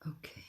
Okay.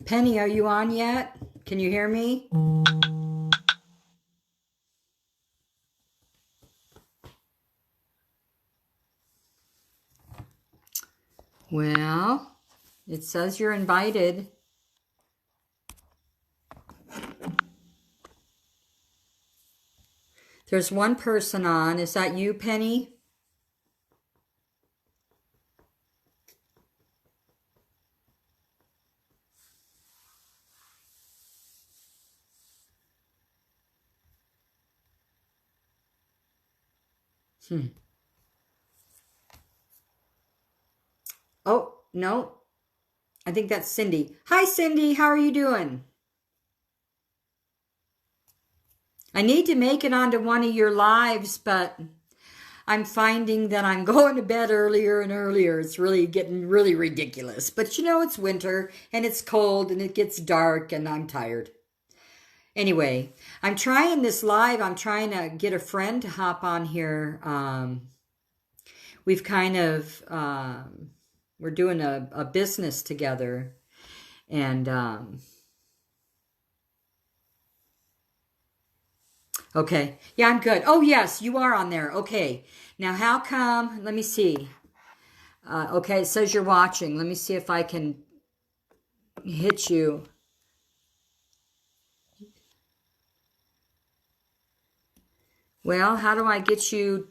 Penny, are you on yet? Can you hear me? Well, it says you're invited. There's one person on. Is that you, Penny? Oh, no. I think that's Cindy. Hi, Cindy. How are you doing? I need to make it onto one of your lives, but I'm finding that I'm going to bed earlier and earlier. It's really getting really ridiculous. But you know, it's winter and it's cold and it gets dark and I'm tired. Anyway, I'm trying this live. I'm trying to get a friend to hop on here. We've kind of, we're doing a business together. And, okay. Yeah, I'm good. Oh, yes, you are on there. Okay. Now, how come, let me see. Okay, it says you're watching. Let me see if I can hit you. Well, how do I get you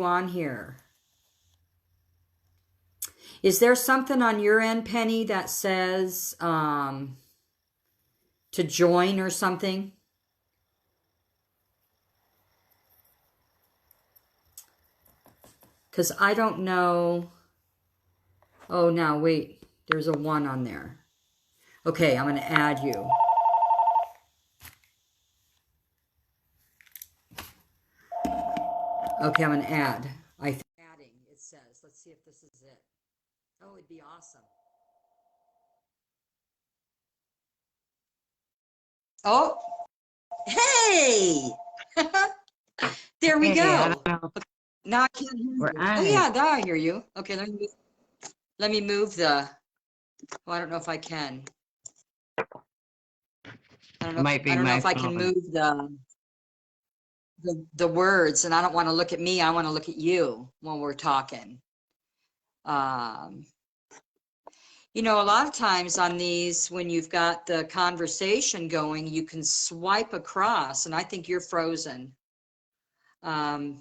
on here? Is there something on your end, Penny, that says to join or something? Because I don't know. Oh, now wait. There's a 1 on there. Okay, I'm going to add you. Okay, I'm going to add. I think adding, it says. Let's see if this is it. Oh, it'd be awesome. Oh, hey! There we go. Okay, now I can't hear you. Oh, yeah, now I hear you. Okay, let me move the. Oh, I don't know if I can. I don't know if I can move the words, and I don't want to look at me. I want to look at you when we're talking. You know, a lot of times on these, when you've got the conversation going, you can swipe across, and I think you're frozen. No,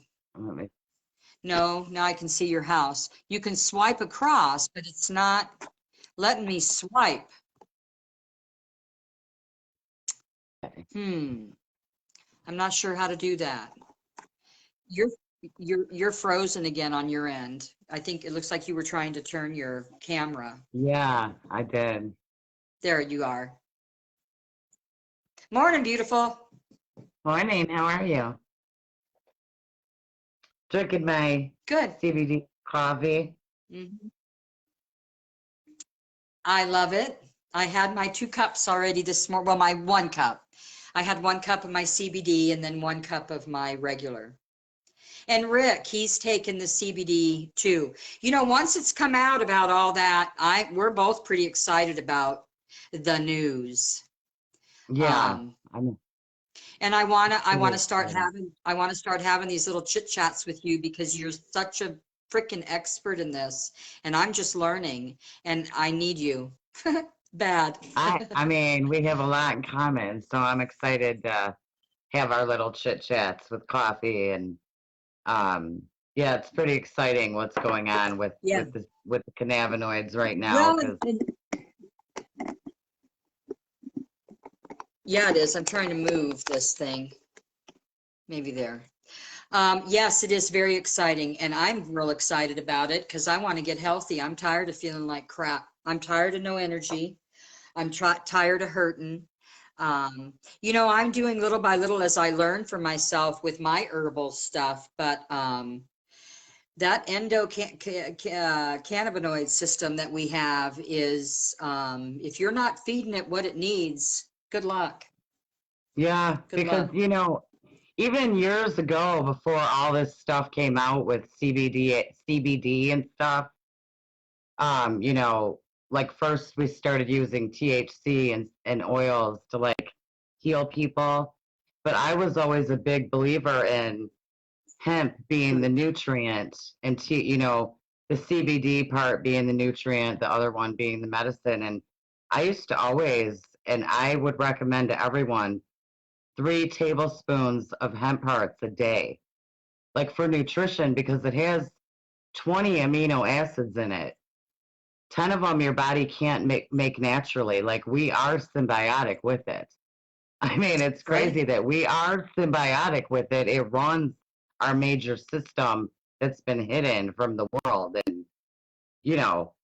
now I can see your house. You can swipe across, but it's not letting me swipe. I'm not sure how to do that. You're frozen again on your end. I think it looks like you were trying to turn your camera. Yeah, I did. There you are. Morning, beautiful. Morning, how are you? Drinking my Good. CBD coffee. Mhm. I love it. I had my 2 cups already this morning. Well, my 1 cup. I had 1 cup of my CBD and then 1 cup of my regular. And Rick, he's taken the CBD too. You know, once it's come out about all that, we're both pretty excited about the news. Yeah, Um, I'm and I wanna pretty start excited. having I want to start having these little chit chats with you because you're such a freaking expert in this, and I'm just learning, and I need you bad. I mean, we have a lot in common, so I'm excited to have our little chit chats with coffee and um yeah, it's pretty exciting what's going on Yeah. with the cannabinoids right now Well, because yeah, it is. I'm trying to move this thing. Maybe there. Yes, it is very exciting, and I'm real excited about it because I want to get healthy. I'm tired of feeling like crap. I'm tired of no energy. I'm tired of hurting. I'm doing little by little as I learn for myself with my herbal stuff, but that endocannabinoid system that we have is, if you're not feeding it what it needs, good luck. yeah, Good because luck. even years ago before all this stuff came out with CBD and stuff, um, you know, like first we started using THC and oils to like heal people. But I was always a big believer in hemp being the nutrient and the CBD part being the nutrient, the other one being the medicine. And I used to always, and I would recommend to everyone 3 tablespoons of hemp hearts a day, like for nutrition, because it has 20 amino acids in it. 10 of them your body can't make naturally. Like we are symbiotic with it. I mean, it's Right? crazy that we are symbiotic with it. It runs our major system that's been hidden from the world. And, you know,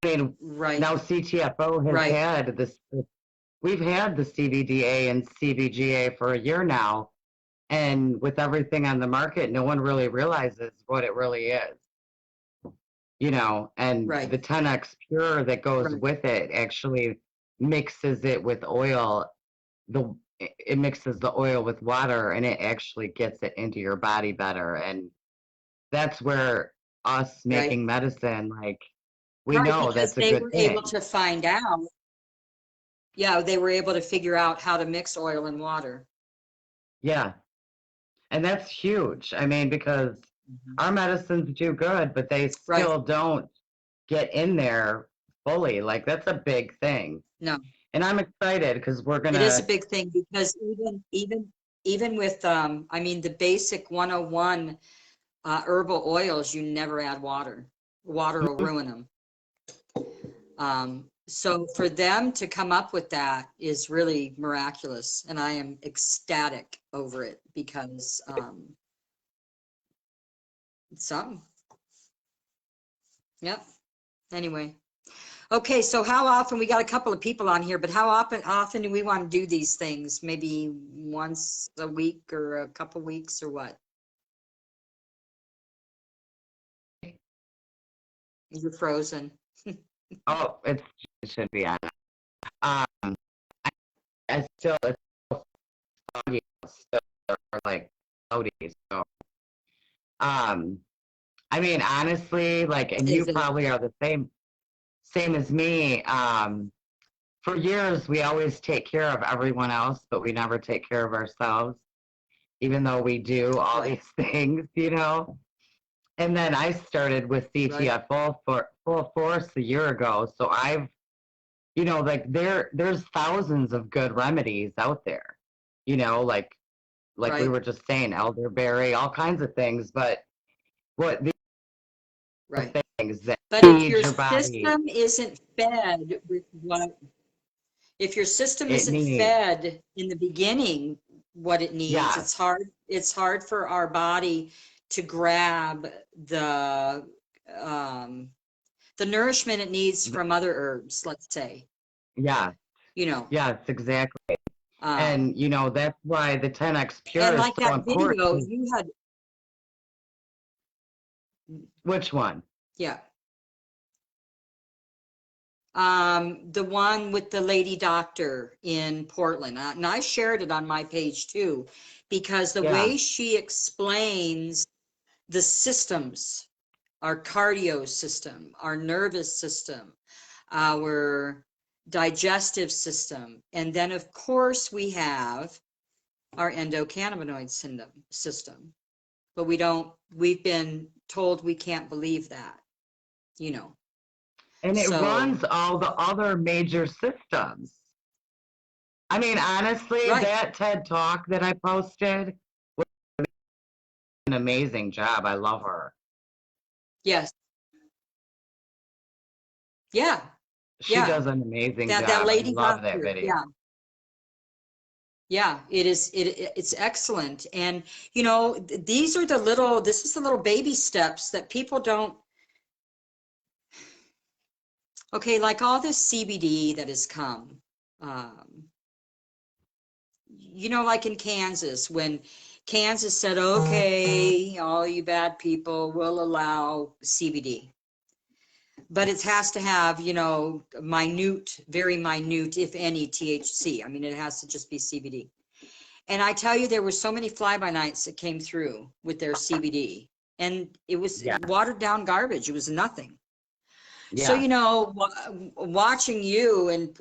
I mean, Right. now CTFO has Right. had this, we've had the CBDA and CBGA for a year now. And with everything on the market, no one really realizes what it really is, and Right. the 10x pure that goes Right. with it actually mixes it with oil. It mixes the oil with water and it actually gets it into your body better. And that's where us Right. making medicine, like, we Right. know Because that's a they good were able thing. to find out. Yeah, they were able to figure out how to mix oil and water. Yeah. And that's huge. I mean, because Mhm. our medicines do good, but they Right. still don't get in there fully. Like, that's a big thing. No, And I'm excited because we're it is a gonna, big thing because even with I mean the basic 101 herbal oils, you never add water. Water will ruin them. So for them to come up with that is really miraculous, and I am ecstatic over it because it's something. Yep. Anyway. Okay, so how often, we got a couple of people on here, but how often do we want to do these things? Maybe once a week or a couple weeks or what? You're frozen. oh, it should be on. Um, it's still foggy, still like cloudy. So, um, I mean, honestly, like, and you Is it probably are the same as me. For years, we always take care of everyone else, but we never take care of ourselves, even though we do all right? these things. And then I started with Right. CTFO for full force a year ago. So like there's thousands of good remedies out there, like we Right. were just saying, elderberry, all kinds of things. But what these are Right. things that But if feed your your body system isn't fed with what, if your system it isn't needs. fed in the beginning what it needs, Yes. it's hard for our body to grab um, the nourishment it needs from other herbs, let's say, Yeah. you know. Yes, exactly. Um, And, that's why the 10X Pure and is like so that important. video, you had, Which one? yeah, the one with the lady doctor in Portland. And I shared it on my page too, because the Yeah. way she explains the systems, our cardio system, our nervous system, our digestive system, and then of course we have our endocannabinoid system. But we've been told we can't believe that, you know. And it So, runs all the other major systems. I mean, honestly, right. that TED Talk that I posted was an amazing job. I love her. Yes. Yeah. She Yeah. does an amazing That job. I lady love that doctor. video. Yeah. Yeah, it's excellent. And these are this is the little baby steps that people don't. Okay, like all this CBD that has come, um, like in Kansas, when Kansas said, okay, all you bad people will allow CBD, but it has to have, minute, very minute, if any, THC. I mean, it has to just be CBD. And I tell you, there were so many fly-by-nights that came through with their CBD, and it was Yeah. watered down garbage. It was nothing. So, Yeah. watching you and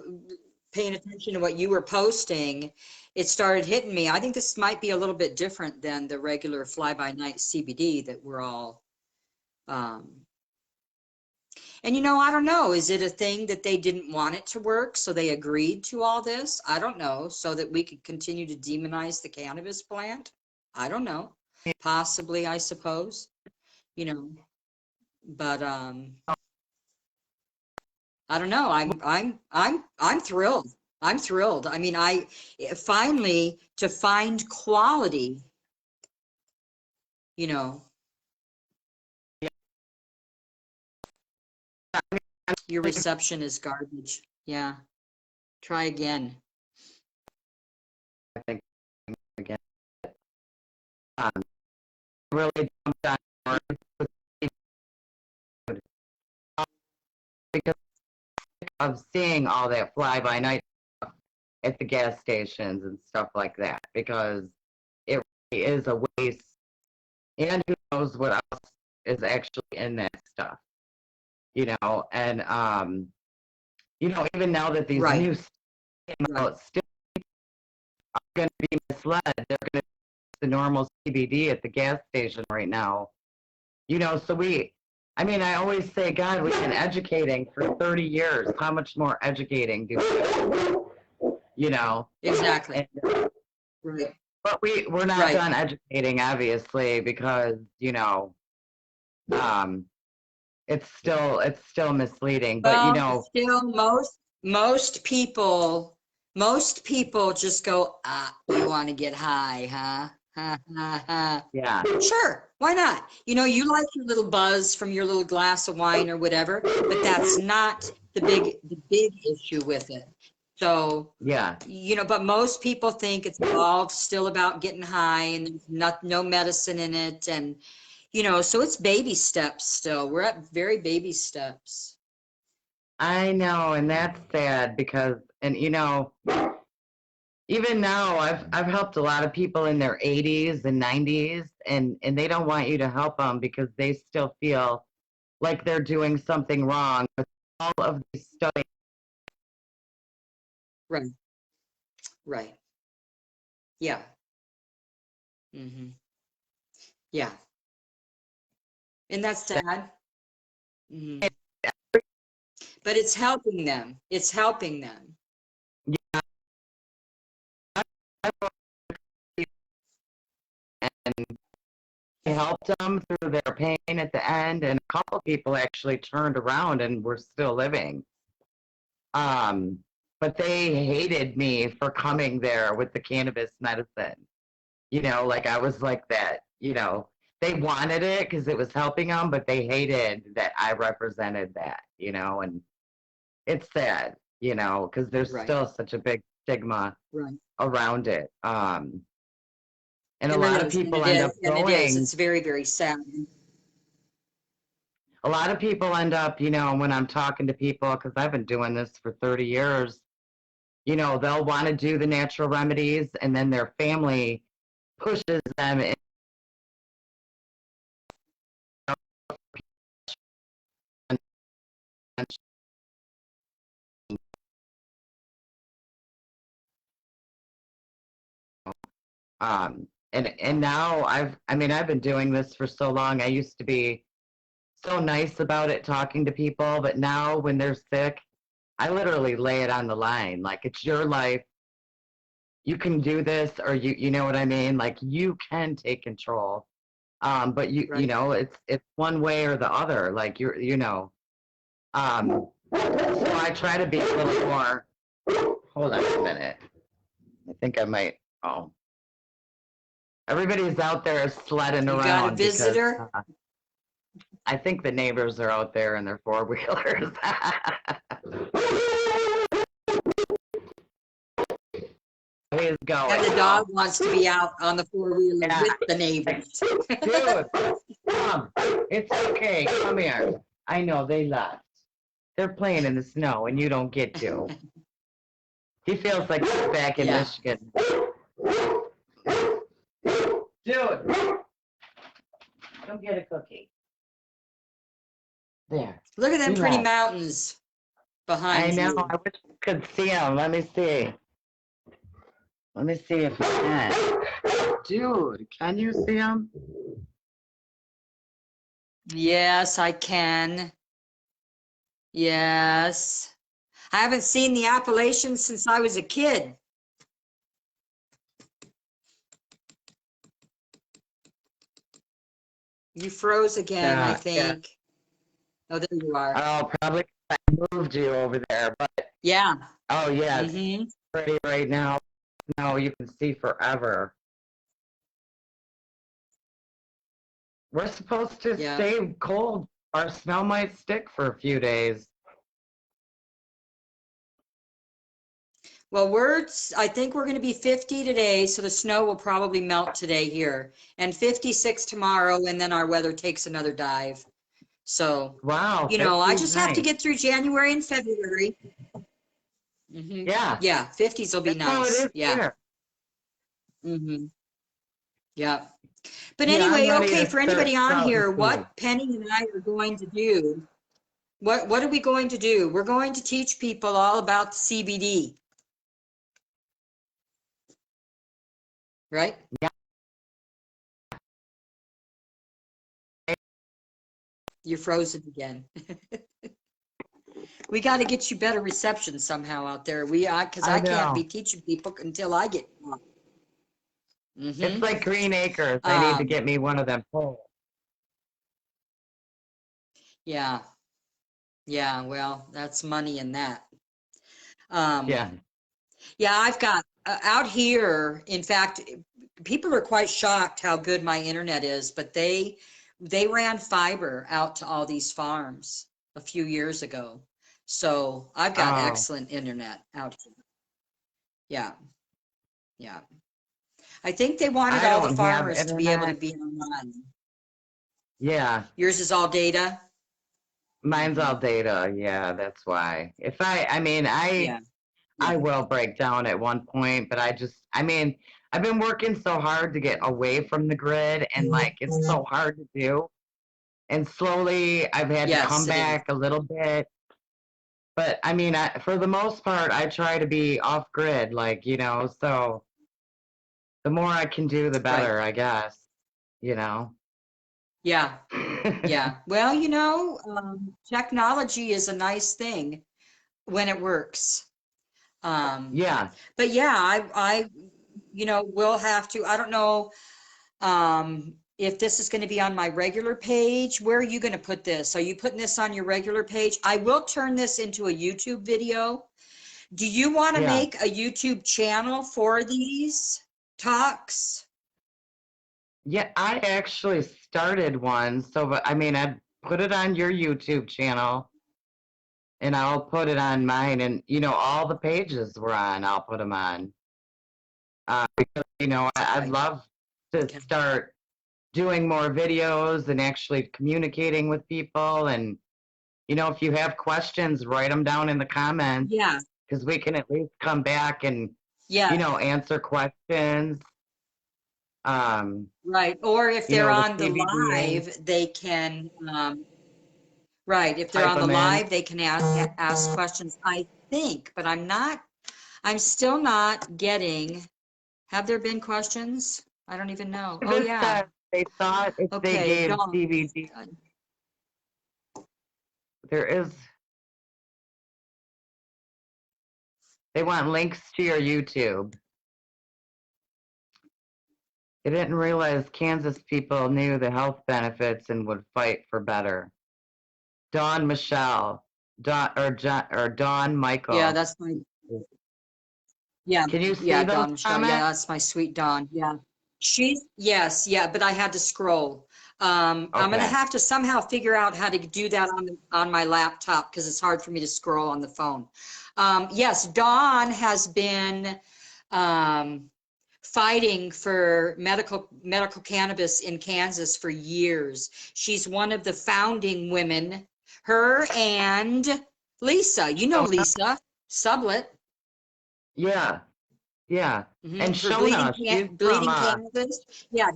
paying attention to what you were posting, it started hitting me. I think this might be a little bit different than the regular fly-by-night CBD that we're all, um, and I don't know, is it a thing that they didn't want it to work, so they agreed to all this? I don't know, so that we could continue to demonize the cannabis plant? I don't know. Possibly, I suppose, you know, but I don't know. I'm thrilled. I'm thrilled. I mean, I finally to find quality, you know, your reception is garbage. Yeah. Try again. I think again, um, really jumped on board with seafood, because of seeing all that fly by night at the gas stations and stuff like that, because it really is a waste. And who knows what else is actually in that stuff, and even now that these Right. new stuff came Right. out, still are going to be misled. They're going to use the normal CBD at the gas station right now. So I mean, I always say, God, we've been educating for 30 years. How much more educating do we do? Exactly. And, Right. but we're not Right. done educating, obviously, because, um, it's still misleading. But, Well, still most people just go, you want to get high, huh? Ha, ha, ha. yeah, Sure, why not? You like your little buzz from your little glass of wine or whatever, but that's not the big issue with it. So, yeah. but most people think it's all still about getting high and there's no medicine in it. And, so it's baby steps still. We're at very baby steps. I know, and that's sad because, and even now, I've helped a lot of people in their 80s and 90s, and they don't want you to help them because they still feel like they're doing something wrong with all of these studies. Right, right. Yeah. Hmm. Yeah. And that's sad. Hmm. But it's helping them. It's helping them. And I helped them through their pain at the end, and a couple people actually turned around and were still living. Um, but they hated me for coming there with the cannabis medicine. Like I was like that. they wanted it because it was helping them, but they hated that I represented that, and it's sad, because there's Right. still such a big stigma Right. around it. And a And it lot of is, and people it end is, up and it is. going, It's very, very sad. a lot of people end up, when I'm talking to people, because I've been doing this for 30 years, they'll want to do the natural remedies and then their family pushes them in. And now I've been doing this for so long. I used to be so nice about it, talking to people, but now when they're sick, I literally lay it on the line. Like, it's your life. You can do this, or you know what I mean? Like, you can take control. But Right. it's one way or the other. Like, so I try to be a little more. Hold on a minute. I think I might. Oh, everybody's out there sledding You got a around because visitor? I think the neighbors are out there in their four wheelers. He's And going. the dog wants to be out on the four-wheeler Yeah. with the neighbors. Dude, come. It's okay. Come here. I know they left. They're playing in the snow and you don't get to. He feels like he's back in Yeah. Michigan. Dude, come get a cookie. There. Look at them He pretty left. mountains I behind know. you. I wish you could see him. Let me see. Let me see if you can. Dude, can you see him? Yes, I can. Yes. I haven't seen the Appalachians since I was a kid. You froze again, I Yeah. think. Oh, there you are. Oh, probably 'cause I moved you over there. But Yeah. oh yeah, it's Mm-hmm. pretty right now. No, you can see forever. We're supposed to Yeah. stay cold. Our snow might stick for a few days. Well, I think we're going to be 50 today, so the snow will probably melt today here, and 56 tomorrow, and then our weather takes another dive. So, Wow, I 50's just have to nice. get through January and February. Yeah, Yeah, 50s will be that's how it nice. is Yeah. here. Yeah. But Yeah, I'm anyway, ready okay, to for start anybody on sprouting here, seeds. what Penny and I are going to do, what are we going to do? We're going to teach people all about CBD, right? Yeah, You're frozen again. We got to get you better reception somehow out there. Because I I can't know. be teaching people until I get one. It's Mm-hmm. like Green Acres. I need to Um, get me one of them poles. yeah. Yeah. Well, that's money in that. Um, Yeah. yeah, I've got out here. In fact, people are quite shocked how good my internet is, but they ran fiber out to all these farms a few years ago. So I've got Oh, excellent internet out here. Yeah. Yeah. I think they wanted I all the don't have farmers to be able to internet. be online. Yeah, Yours is all data? mine's Hmm. all data. Yeah, that's why. I mean, Yeah, yeah, I will break down at one point, but I've been working so hard to get away from the grid, and like, it's so hard to do. And slowly I've had to come yes, it is. back a little bit. But for the most part, I try to be off grid, like, so the more I can do, the Right. better, I guess, you know. Yeah, yeah. Well, technology is a nice thing when it works. Um, Yeah, but yeah, we'll have to, I don't know, if this is going to be on my regular page. Where are you going to put this? Are you putting this on your regular page? I will turn this into a YouTube video. Do you want to yeah. make a YouTube channel for these talks? Yeah, I actually started one. So, but I mean, I put it on your YouTube channel and I'll put it on mine. And, all the pages we're on, I'll put them on. Because, I'd Right. love to Okay. start doing more videos and actually communicating with people. And, if you have questions, write them down in the comments Yeah. because we can at least come back and, Yeah. answer questions. Um, Right. Or if they're the on the CBDA, live, they can, right. If they're type on the them in. live, they can ask questions, I think, but I'm still not getting, have there been questions? I don't even know. Oh, This yeah. says they thought if they Okay. gave Dawn. CBD, there is, they want links to your YouTube. They didn't realize Kansas people knew the health benefits and would fight for better. Dawn Michelle, Dawn Yeah, Michael. that's my, yeah, Can you see yeah, those Dawn Michelle. Yeah, comments? that's my sweet Dawn. Yeah. Yes, yeah, but I had to scroll. I'm gonna Okay. have to somehow figure out how to do that on my laptop because it's hard for me to scroll on the phone. Yes, Dawn has been um, fighting for medical cannabis in Kansas for years. She's one of the founding women, her and Lisa. You know Shona? Lisa Sublet. Yeah, yeah. And For Shona, she's from, bleeding cannabis. Yeah.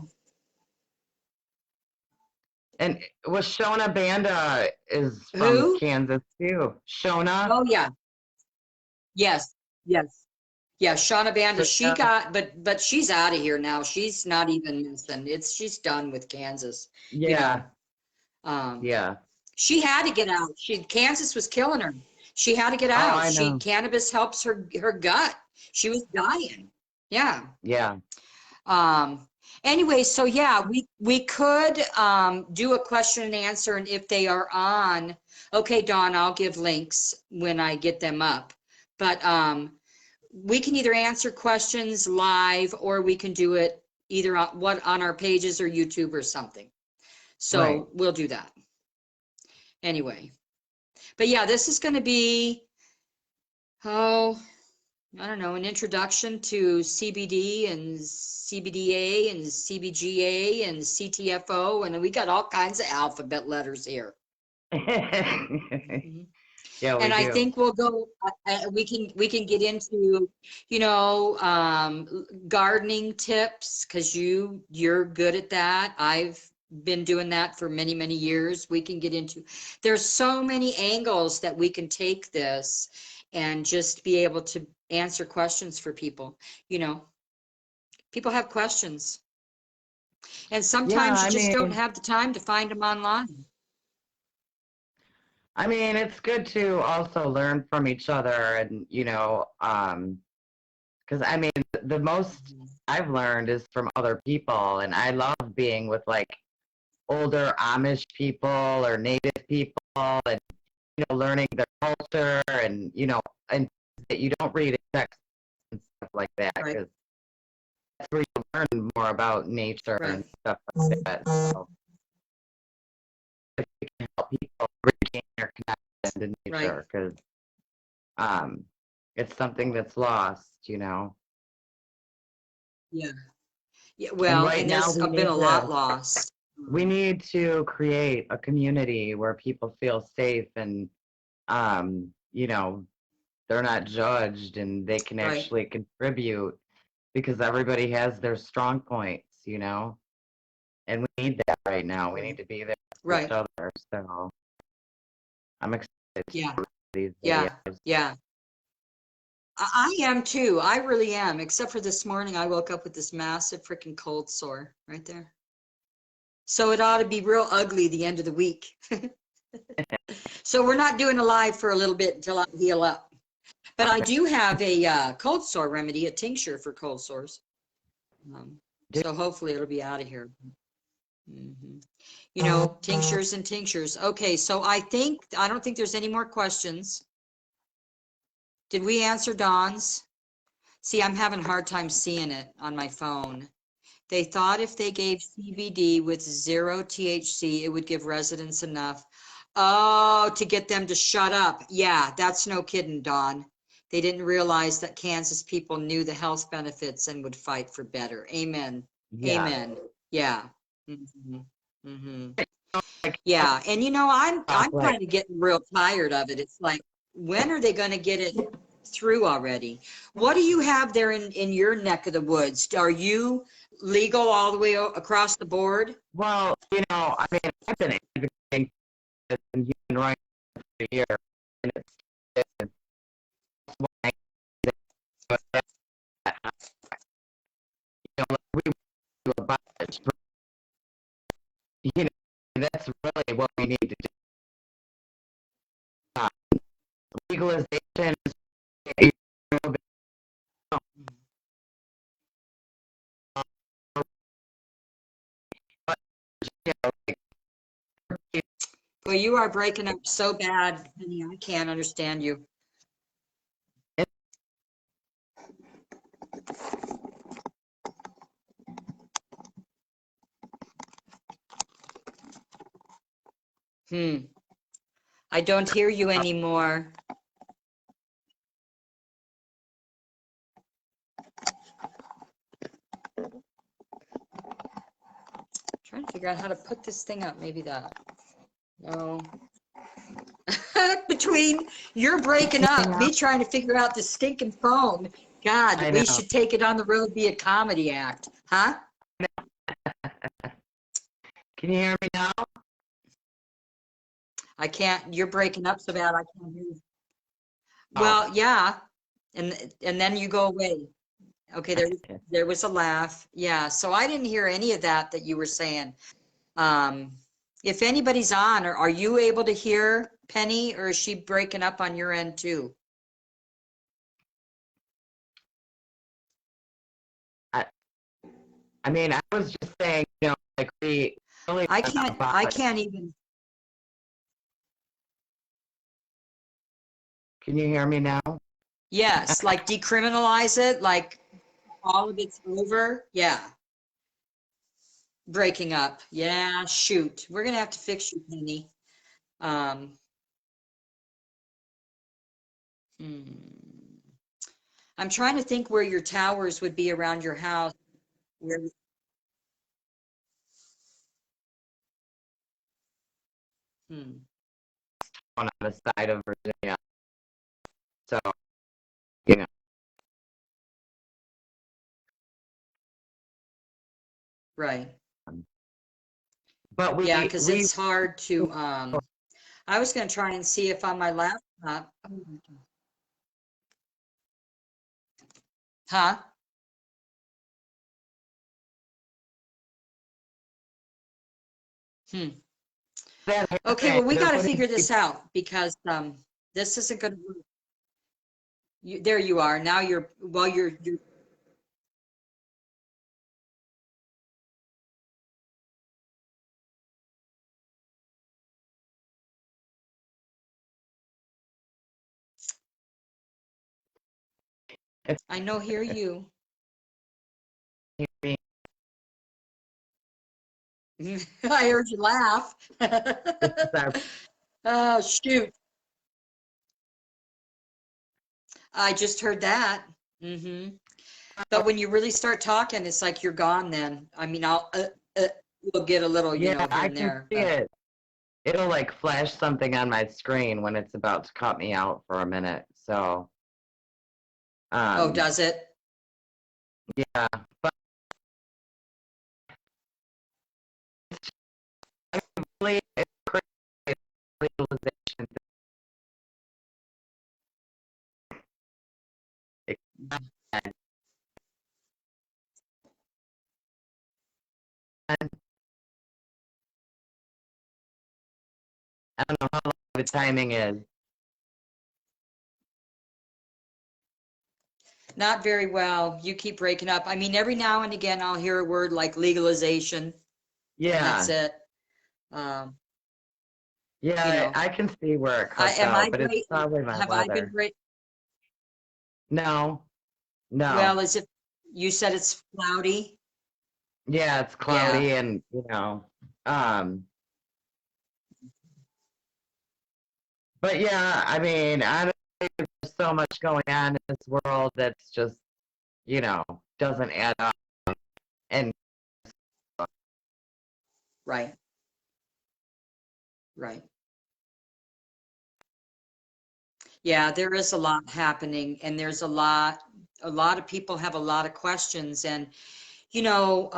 and was Shona Banda is from Who? Kansas too. Shona? Oh yeah. Yes. Yes. Yeah. Shauna Banda. So, She yeah, got, but she's out of here now. She's not even missing. She's done with Kansas. You yeah, know. Um, yeah. she had to get out. Kansas was killing her. She had to get Oh, out. I know. Cannabis helps her gut. She was dying. Yeah. Yeah. Anyway, so yeah, we could do a question and answer, and if they are on, okay, Dawn, I'll give links when I get them up. But we can either answer questions live or we can do it either on our pages or YouTube or something. Right. So we'll do that anyway. But yeah, this is going to be, oh, I don't know, an introduction to CBD and CBDA and CBGA and CTFO, and we got all kinds of alphabet letters here. Mhm. Yeah, we And I do. think we'll go, we can get into, gardening tips because you're good at that. I've been doing that for many, many years. We can get into, there's so many angles that we can take this and just be able to answer questions for people. You know, people have questions and Yeah, sometimes you just don't have the time to find them online. it's good to also learn from each other and, because the most Mhm. I've learned is from other people, and I love being with like older Amish people or Native people, and learning their culture, and and that you don't read in text and stuff like that, Right, because that's where you learn more about nature right, and stuff like that. So if you can help people regain their connection to right. nature, because um, it's something that's lost. Yeah. Yeah, And well, right and now there's been a lot lost. we need to create a community where people feel safe and they're not judged and they can Right, actually contribute because everybody has their strong points. And we need that right now. We need to be there for each right. other. So I'm excited to Yeah, see these yeah, videos. yeah. I am too. I really am. Except for this morning, I woke up with this massive freaking cold sore right there. So it ought to be real ugly the end of the week. So we're not doing a live for a little bit until I heal up. But I do have a cold sore remedy, a tincture for cold sores. So hopefully it'll be out of here. Mhm. Tinctures and tinctures. Okay, so I don't think there's any more questions. Did we answer Dawn's? See, I'm having a hard time seeing it on my phone. They thought if they gave CBD with 0 THC, it would give residents enough. Oh, to get them to shut up. Yeah, that's no kidding, Dawn. They didn't realize that Kansas people knew the health benefits and would fight for better. Amen. Yeah. Amen. Yeah. hmm hmm Like, Yeah. And I'm like, kind of getting real tired of it. It's like, when are they going to get it through already? What do you have there in your neck of the woods? Are you legal all the way across the board? well, I mean, I've been advocating for human rights for a year, and it's why that, like, we do about it, you know, that's really what we need to do. Uh, Legalization is, like, Well, you are breaking up so bad, honey, I can't understand you. I don't hear you anymore. Trying to figure out how to put this thing up. Maybe that. No. Between you're breaking up, me trying to figure out the stinking phone. God, I we know. should take it on the road, be a comedy act, huh? Can you hear me now? I can't. You're breaking up so bad I can't hear you. Oh, Well, yeah, and then you go away. Okay, there was a laugh. Yeah, so I didn't hear any of that you were saying. Um, if anybody's on, or are you able to hear Penny, or is she breaking up on your end too? I mean, I was just saying, like, we really I went can't. about I it. can't even. Can you hear me now? Yes, like decriminalize it, like all of it's over. Yeah, breaking up. Yeah, shoot, we're gonna have to fix you, Penny. Um, hmm. I'm trying to think where your towers would be around your house. Where, hmm, On the side of Virginia. So, you know, right. but Yeah, we because we it's hard to. I was gonna try and see if on my laptop. Huh? Hmm. that Okay, happened. well, we They're got to putting figure this out because this isn't going to work. There you are. Now you're I know, hear you. I heard you laugh. This is our Oh, shoot. I just heard that. hmm But when you really start talking, it's like you're gone then. I mean, uh, we'll get a little, yeah, here I and can there, see but it. It'll like flash something on my screen when it's about to cut me out for a minute. So, oh, um, does it? yeah, but really, it's crazy legalization. I don't know how long the timing is. Not very well. You keep breaking up. I mean, every now and again, I'll hear a word like legalization, and that's Yeah, it. Um, you yeah, know, I can see where it cuts am I out, but it's great? probably my Have I been weather. great? No, no. Well, is it, you said it's cloudy? Yeah, it's Yeah, cloudy and, but yeah, I mean, I don't think there's so much going on in this world that's just, doesn't add up. And right, right. Yeah, there is a lot happening, and there's a lot of people have a lot of questions, and you know,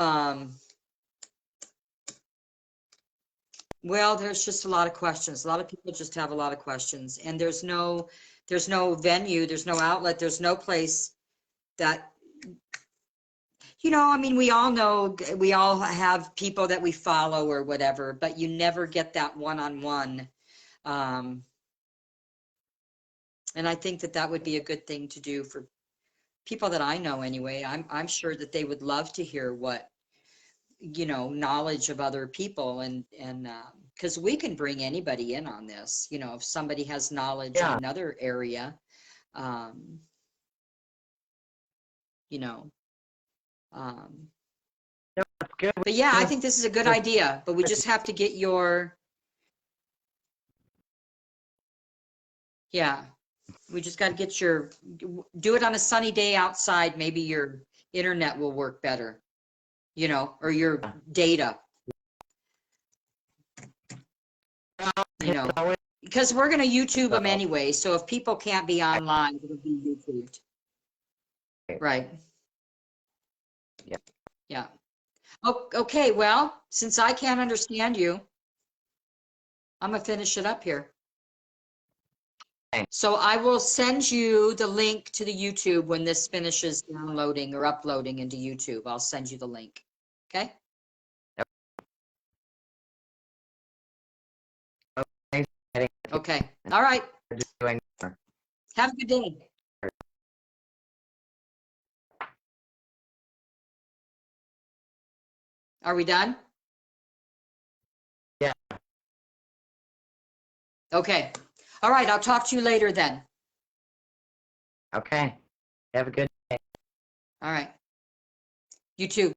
well, there's just a lot of questions. A lot of people just have a lot of questions, and there's no venue, there's no outlet, there's no place that, I mean, we all know, we all have people that we follow or whatever, but you never get that one-on-one. Um, and I think that that would be a good thing to do for people that I know anyway. I'm sure that they would love to hear what, knowledge of other people, and because we can bring anybody in on this, if somebody has knowledge in yeah, another area, um, you know, um, it's good. but yeah, I Just, think this is a good just, idea, but we just have to get yeah, we just got to get do it on a sunny day outside. Maybe your internet will work better, or your data, you it's know, always because we're going to YouTube them so. anyway. So if people can't be online, it'll be YouTubed. Right. Yeah. Yeah. Oh, okay. Well, since I can't understand you, I'm going to finish it up here. Okay. So I will send you the link to the YouTube when this finishes downloading or uploading into YouTube. I'll send you the link. Okay. Okay. All right. Doing Have a good day. Are we done? Yeah. Okay. All right. I'll talk to you later then. Okay. Have a good day. All right. You too.